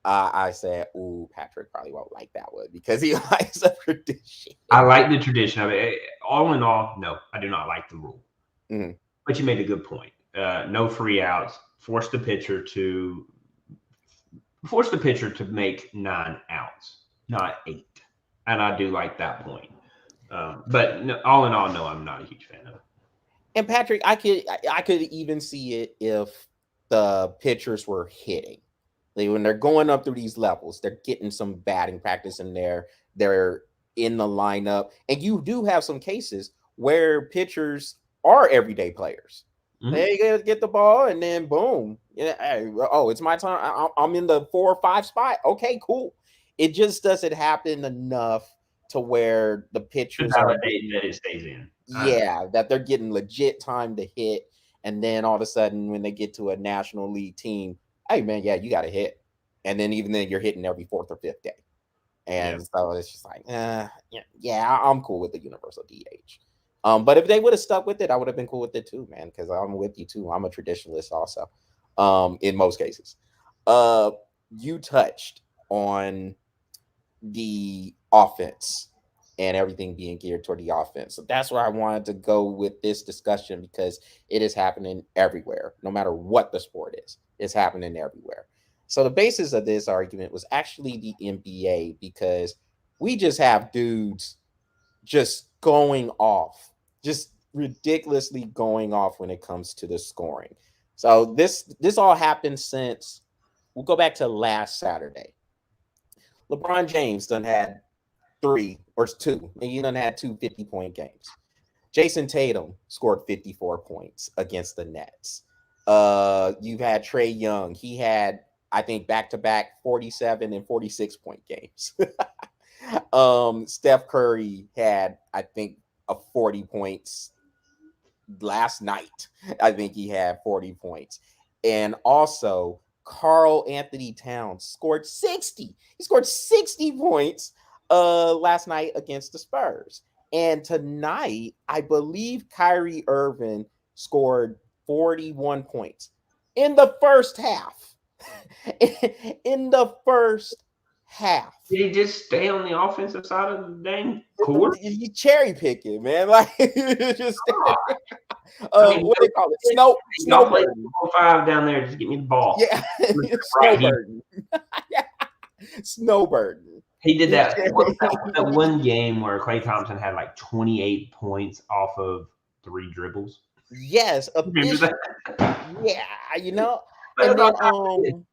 I said, "Ooh, Patrick probably won't like that one because he likes the tradition." I like the tradition of it. All in all, no, I do not like the rule. Mm-hmm. But you made a good point. No free outs. Force the pitcher to make 9 outs, not 8. And I do like that point. But no, all in all, no, I'm not a huge fan of it. And Patrick, I could even see it if the pitchers were hitting. Like when they're going up through these levels, they're getting some batting practice in there. They're in the lineup. And you do have some cases where pitchers are everyday players. Mm-hmm. They get the ball and then boom. It's my turn. I'm in the 4 or 5 spot. Okay, cool. It just doesn't happen enough to where the pitchers that it stays in. Yeah, that they're getting legit time to hit. And then all of a sudden when they get to a National League team, hey man, yeah, you got to hit. And then even then you're hitting every 4th or 5th day. And so it's just like, yeah, I'm cool with the universal DH. But if they would have stuck with it, I would have been cool with it too, man, because I'm with you too. I'm a traditionalist also, in most cases. You touched on the offense and everything being geared toward the offense. So that's where I wanted to go with this discussion because it is happening everywhere, no matter what the sport is. It's happening everywhere. So the basis of this argument was actually the NBA because we just have dudes just going off, just ridiculously going off when it comes to the scoring. So this all happened since, we'll go back to last Saturday. LeBron James done had 3 or 2, and he done had 2 50-point games. Jason Tatum scored 54 points against the Nets. You've had Trae Young. He had, I think, back-to-back 47 and 46-point games. Steph Curry had, I think, 40 points last night. I think he had 40 points. And also, Karl-Anthony Towns scored 60. He scored 60 points last night against the Spurs. And tonight, I believe Kyrie Irving scored 41 points in the first half. In the first half. Did he just stay on the offensive side of the dang court? You cherry picking, man. Like just what do they call it? Snowbird. 5 down there. Just get me the ball. Yeah, Snowbird. Yeah, Snowbird. He did that one game where Klay Thompson had like 28 points off of 3 dribbles. Yes, yeah, you know. And then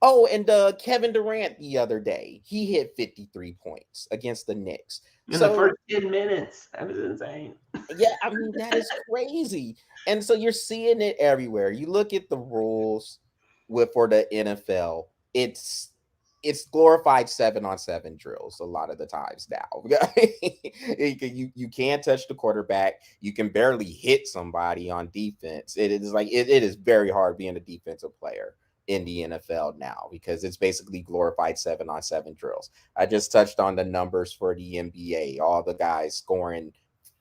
Oh, and Kevin Durant the other day, he hit 53 points against the Knicks. In the first 10 minutes. That was insane. Yeah, I mean, that is crazy. And so you're seeing it everywhere. You look at the rules for the NFL, it's glorified 7-on-7 drills a lot of the times now. you can't touch the quarterback. You can barely hit somebody on defense. It is very hard being a defensive player in the NFL now because it's basically glorified 7-on-7 drills. I just touched on the numbers for the NBA, all the guys scoring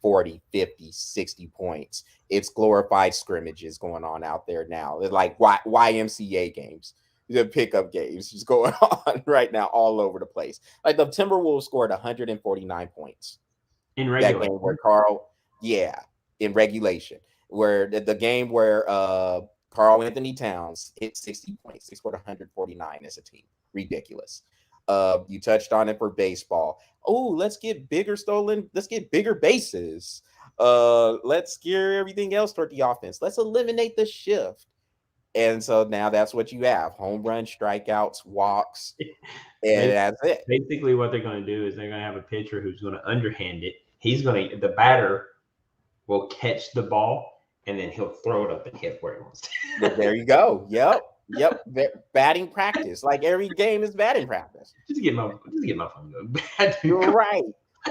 40, 50, 60 points. It's glorified scrimmages going on out there now. It's like YMCA games, the pickup games just going on right now all over the place. Like the Timberwolves scored 149 points in regulation. That game where in regulation, where the game where Karl-Anthony Towns hit 60 points. They scored 149 as a team. Ridiculous. You touched on it for baseball. Oh, let's get bigger bases. Let's gear everything else toward the offense. Let's eliminate the shift. And so now that's what you have: home run, strikeouts, walks, and that's it. Basically, what they're going to do is they're going to have a pitcher who's going to underhand it. The batter will catch the ball, and then he'll throw it up and hit where he wants to. There you go. Yep. Batting practice. Like every game is batting practice. Just get my phone going. You're right.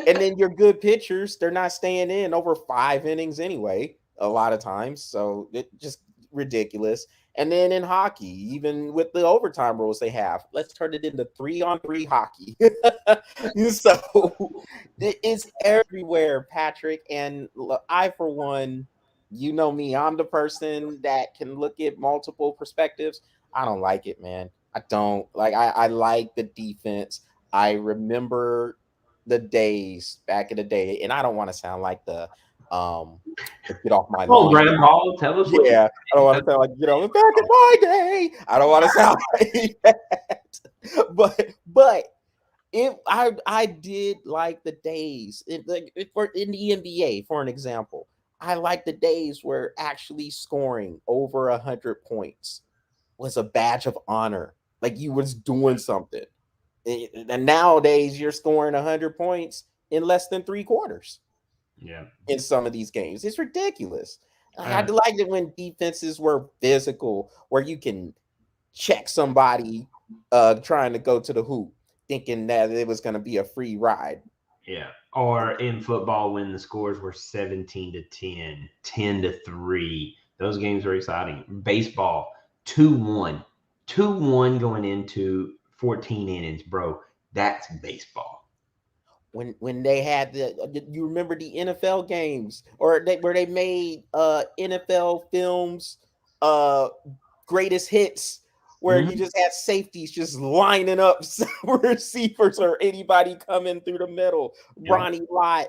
And then your good pitchers, they're not staying in over 5 innings anyway, a lot of times. So it's just ridiculous. And then in hockey, even with the overtime rules they have, let's turn it into 3-on-3 hockey. So it's everywhere, Patrick. And I, for one, you know me, I'm the person that can look at multiple perspectives. I don't like it, man. I don't like. I like the defense. I remember the days back in the day, and I don't want to sound like the get off my lawn. Grandpa, tell us. Yeah, I don't want to sound like back in my day. I don't want to sound like that. But I did like the days in the NBA, for an example. I like the days where actually scoring over 100 points was a badge of honor. Like you was doing something. And nowadays you're scoring 100 points in less than 3 quarters. Yeah. In some of these games. It's ridiculous. I liked it when defenses were physical, where you can check somebody trying to go to the hoop, thinking that it was going to be a free ride. Yeah. Or in football, when the scores were 17-10, 10-3, those games were exciting. Baseball, 2-1 going into 14 innings, bro. That's baseball. When they had you remember the NFL games, where they made NFL films, greatest hits, where you just had safeties just lining up receivers or anybody coming through the middle. Yeah. Ronnie Lott,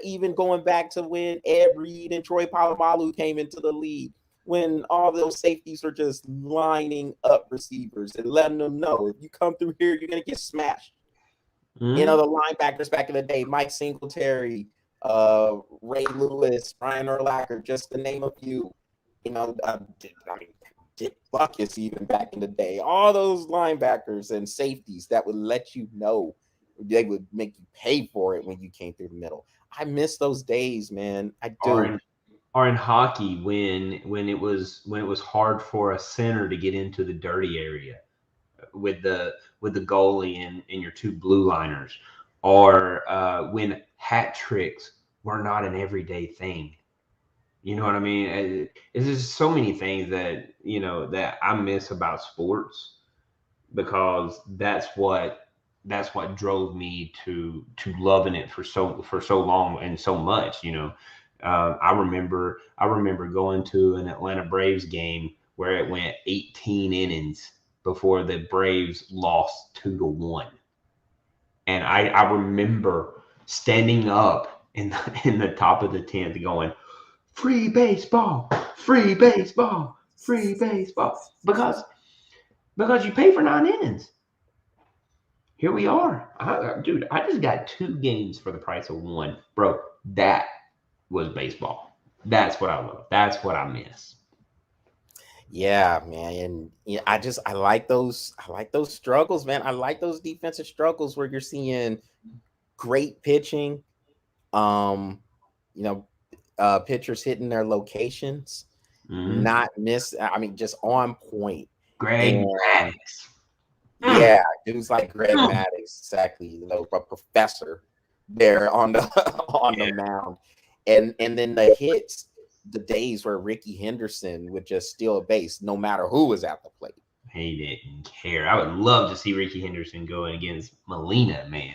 even going back to when Ed Reed and Troy Polamalu came into the league, when all those safeties are just lining up receivers and letting them know, if you come through here, you're going to get smashed. You know, the linebackers back in the day, Mike Singletary, Ray Lewis, Brian Urlacher, just to name a few. You know, Dick Buckus even back in the day. All those linebackers and safeties that would let you know, they would make you pay for it when you came through the middle. I miss those days, man. I do. Or in hockey, when it was hard for a center to get into the dirty area with the goalie and your 2 blue liners, or when hat tricks were not an everyday thing. You know what I mean? It's just so many things that that I miss about sports, because that's what drove me to loving it for so long and so much. I remember going to an Atlanta Braves game where it went 18 innings before the Braves lost 2-1. And I remember standing up in the top of the tent going, free baseball, free baseball, free baseball. Because you pay for 9 innings. Here we are. Dude, I just got 2 games for the price of 1. Bro, that was baseball. That's what I love. That's what I miss. Yeah, man. And yeah, I like those. I like those struggles, man. I like those defensive struggles where you're seeing great pitching. Um, you know, pitchers hitting their locations, Mm-hmm. not miss. I mean, just on point. Greg And Maddux. Mm. yeah, dudes like Greg Mm. Maddux, exactly. A professor there on the on the Yeah, mound, and then the hits, the days where Ricky Henderson would just steal a base, no matter who was at the plate. he didn't care. I would love to see Ricky Henderson going against Molina, man.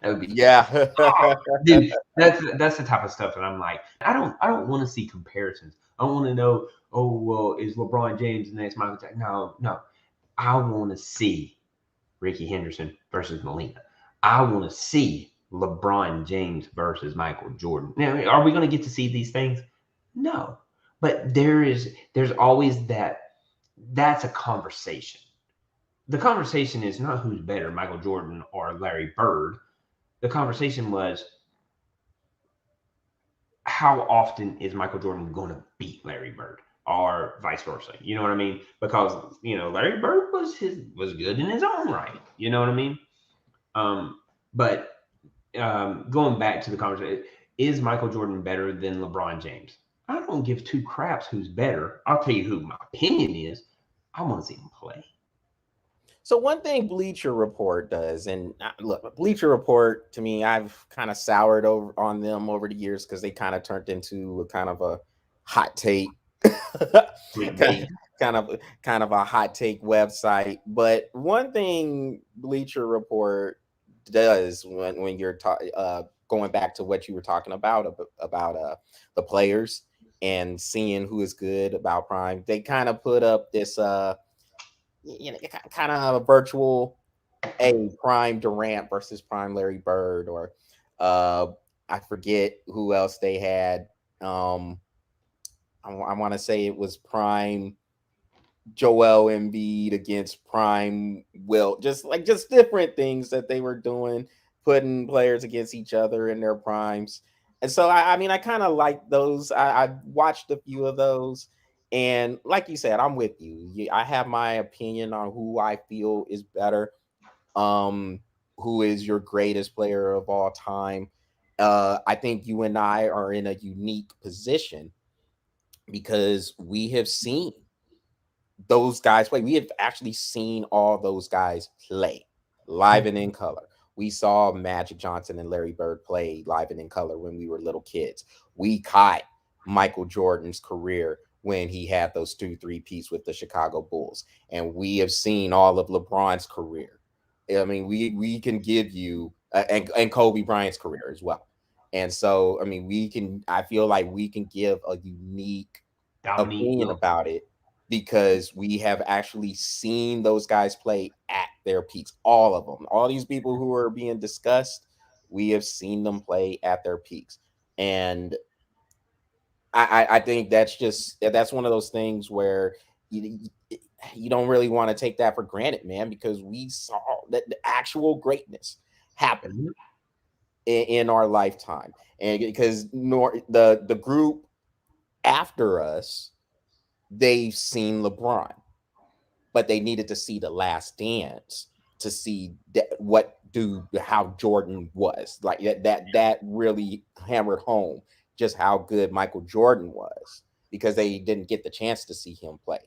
That would be Yeah. oh, dude. That's the type of stuff that I'm like. I don't want to see comparisons. I want to know. Oh well, is LeBron James the next Michael Jackson? No, no. I want to see Ricky Henderson versus Molina. I want to see LeBron James versus Michael Jordan. Now, are we going to get to see these things? No, but there's always that. That's a conversation. The conversation is not who's better, Michael Jordan or Larry Bird. The conversation was how often is Michael Jordan going to beat Larry Bird or vice versa? You know what I mean? Because Larry Bird was good in his own right. You know what I mean? But going back to the conversation, is Michael Jordan better than LeBron James? I don't give two craps who's better. I'll tell you who my opinion is. I want to see him play. So one thing Bleacher Report does, and look, Bleacher Report to me, I've kind of soured over on them over the years because they kind of turned into a kind of a hot take, Clickbait. kind of a hot take website. But one thing Bleacher Report does when you're going back to what you were talking about the players and seeing who is good about Prime, they kind of put up this kind of a virtual Prime Durant versus Prime Larry Bird, or uh I forget who else they had. I want to say it was Prime Joel Embiid against Prime Will, just different things that they were doing, putting players against each other in their primes. And so I mean I kind of like those. I watched a few of those, and like you said, I'm with you. I have my opinion on who I feel is better. Um, who is your greatest player of all time? I think you and I are in a unique position because we have seen those guys play. We have actually seen all those guys play live and in color. We saw Magic Johnson and Larry Bird play live and in color when we were little kids. We caught Michael Jordan's career when he had those 2 3-peats with the Chicago Bulls. And we have seen all of LeBron's career. I mean, we can give you and Kobe Bryant's career as well. And so, I mean, I feel like we can give a unique Dominique opinion Wilkins. about it because we have actually seen those guys play at their peaks. All of them, all these people who are being discussed, we have seen them play at their peaks. And I think that's one of those things where you don't really want to take that for granted, man, because we saw that the actual greatness happen Mhm. in our lifetime. And because the group after us, they've seen LeBron, but they needed to see the Last Dance to see how Jordan was. Like that really hammered home just how good Michael Jordan was because they didn't get the chance to see him play.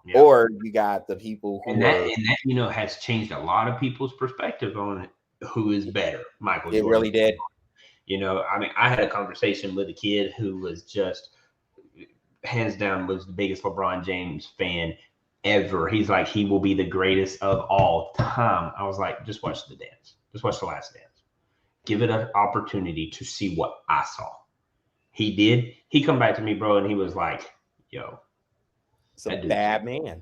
Yeah. Or you got the people And who that are. and that has changed a lot of people's perspective on who is better, Michael It Jordan. really did. I mean, I had a conversation with a kid who was just hands down was the biggest LeBron James fan ever. He's like, he will be the greatest of all time. I was like, just watch the dance. Just watch the Last Dance. Give it an opportunity to see what I saw. He did. He come back to me, bro, and he was like, yo, It's a that dude, bad man.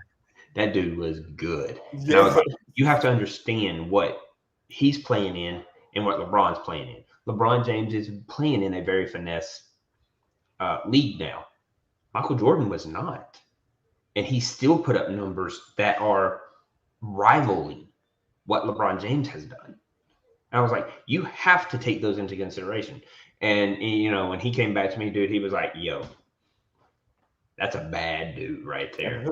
that dude was good. And I was like, you have to understand what he's playing in and what LeBron's playing in. LeBron James is playing in a very finesse league now. Michael Jordan was not. And he still put up numbers that are rivaling what LeBron James has done. And I was like, you have to take those into consideration. And when he came back to me, dude, he was like, yo, That's a bad dude right there.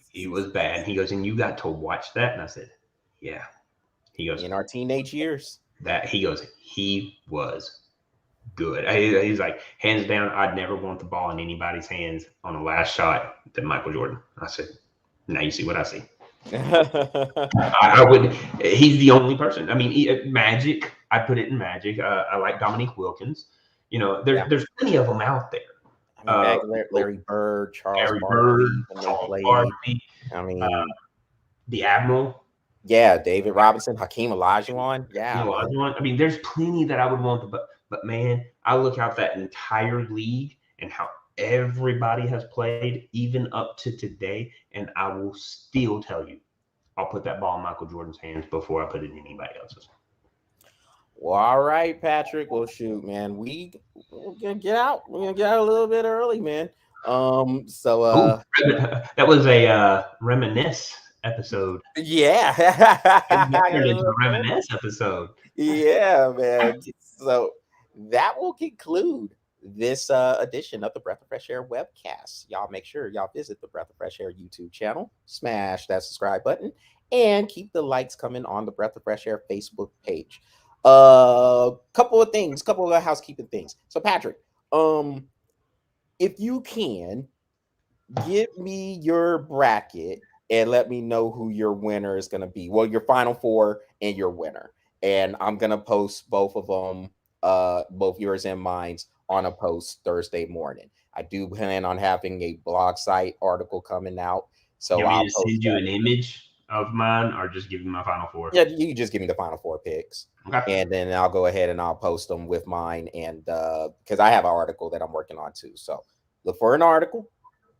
He was bad. He goes, and you got to watch that? And I said, yeah. He goes, in our teenage years. He was good. He's like, hands down, I'd never want the ball in anybody's hands on the last shot than Michael Jordan. I said, now you see what I see. I would. He's the only person. I mean, Magic. I put it in Magic. I like Dominique Wilkins. You know, there's plenty of them out there. I mean, Larry Bird, Charles Larry Barkley, Bird, when they Charles played. Barkley. I mean, the Admiral. Yeah, David Robinson, Hakeem Olajuwon. Yeah, I mean, there's plenty that I would want, but man, I look out that entire league and how everybody has played, even up to today, and I will still tell you, I'll put that ball in Michael Jordan's hands before I put it in anybody else's. Well, all right, Patrick. Well, shoot, man, we're gonna get out. We're gonna get out a little bit early, man. So that was a reminisce episode. Yeah. It's a reminisce episode. Yeah, man. So that will conclude this edition of the Breath of Fresh Air webcast. Y'all make sure y'all visit the Breath of Fresh Air YouTube channel, smash that subscribe button, and keep the likes coming on the Breath of Fresh Air Facebook page. Couple of housekeeping things. So Patrick, if you can give me your bracket and let me know who your winner is going to be. Well, your final four and your winner. And I'm going to post both of them, both yours and mine, on a post Thursday morning. I do plan on having a blog site article coming out. So I'll send you an image of mine or just give you my final four? Yeah, you can just give me the final four picks. Okay. And then I'll go ahead and I'll post them with mine. And because I have an article that I'm working on too. So look for an article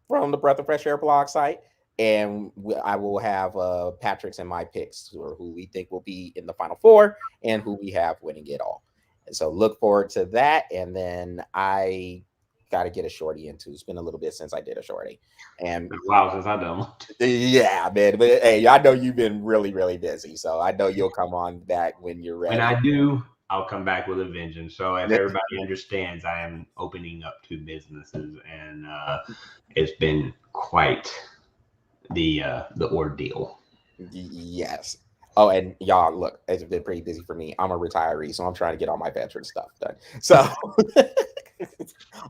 from the Breath of Fresh Air blog site. And I will have Patrick's and my picks, or who we think will be in the final four and who we have winning it all. And so look forward to that. And then I got to get a shorty into. It's been a little bit since I did a shorty. And wow, since I done. Yeah, man. But hey, I know you've been really, really busy. So I know you'll come on back when you're ready. When I do, I'll come back with a vengeance. So if everybody understands, I am opening up 2 businesses, and it's been quite the ordeal. Yes. Oh, and y'all, look, it's been pretty busy for me. I'm a retiree, so I'm trying to get all my veteran stuff done. So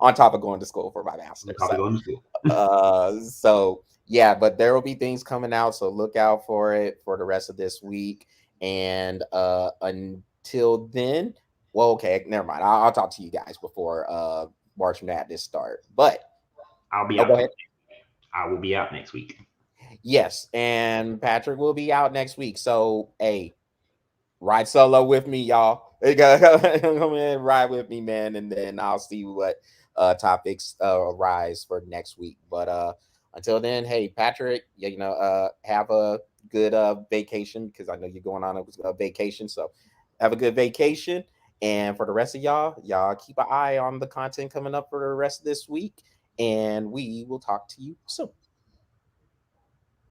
on top of going to school for my master's. So yeah, but there will be things coming out, so look out for it for the rest of this week. And until then, well, okay, never mind. I'll talk to you guys before March Madness start. But I'll be out. I will be out next week. Yes, and Patrick will be out next week. So, hey, ride solo with me, y'all. Come in, ride with me, man, and then I'll see what topics arise for next week. But until then, hey, Patrick, have a good vacation, because I know you're going on a vacation. So, have a good vacation. And for the rest of y'all keep an eye on the content coming up for the rest of this week, and we will talk to you soon.